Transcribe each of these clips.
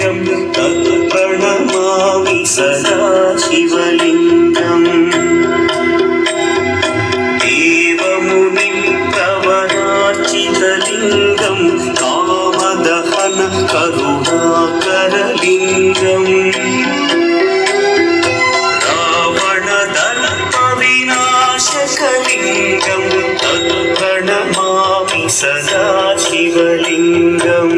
शिवलिङ्गं तत्प्रणमामि सदा शिवलिङ्गम् देवमुनिप्रवरार्चितलिङ्गं कामदहन करुणाकरलिङ्गम् रावणदर्पविनाशकलिङ्गं तत्प्रणमामि सदा शिवलिङ्गम्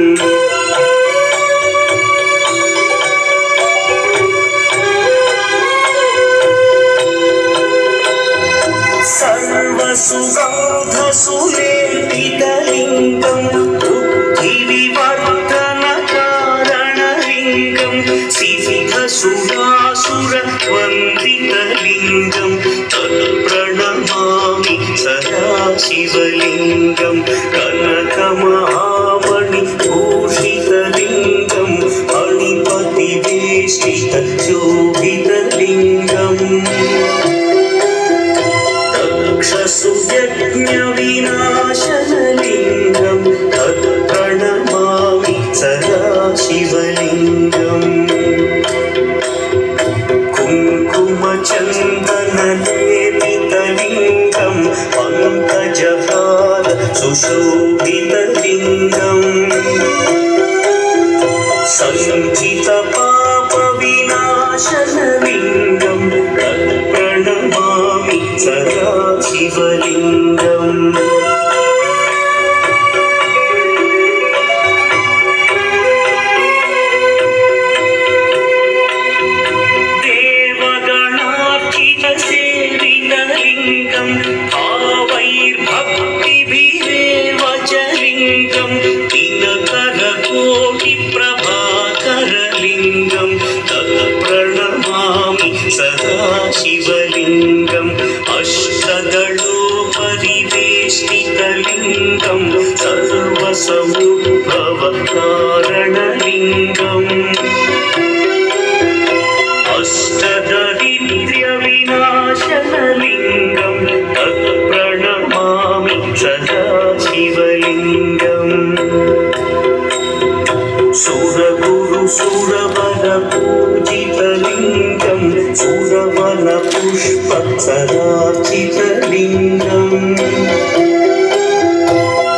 सर्वसुगन्धसुलेपितलिङ्गं बुद्धिविवर्धनकारणलिङ्गं सिद्धसुरासुरवन्दितलिङ्गं तत्प्रणमामि सदा शिवलिङ्गं कनकमहामणिभूषितलिङ्गं मणिपतिवेष्टितशोभितलिङ्गम् दक्षसुयज्ञविनाशनलिङ्गं तत्प्रणमामि सदा शिवलिङ्गम् कुङ्कुमचन्दनलेपितलिङ्गं पङ्कजहार सुशोभितलिङ्गम् सञ्चितपापविनाशनलिङ्गं तत्प्रणमामि सदा शिवलिङ्गम् देवगणार्चितसेवितलिङ्गं भावैर्भक्तिभिरेव च लिङ्गं दिनकरकोटिप्रभाकरलिङ्गं तत्प्रणमामि सदा शिवलिङ्गम् अष्टदलोपरिवेष्टितलिङ्गं सर्वसमुद्भवकारणलिङ्गम् अष्टदरिद्र्यविनाशनलिङ्गं तत्प्रणमामि सदा शिवलिङ्गम् सुरगुरुसुरवरपूजितलिङ्गं सुरवनपुष्पसरार्चितलिङ्गम्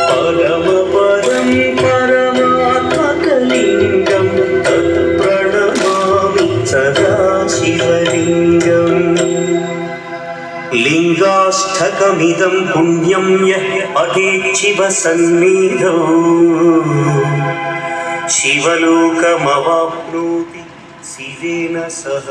परमपदं परमात्मकलिङ्गं तत्प्रणमामि सदा शिवलिङ्गम् लिङ्गाष्टकमिदं पुण्यं यः पठेत् शिवसन्निधौ शिवलोकमवाप्नोति शिवेन सह।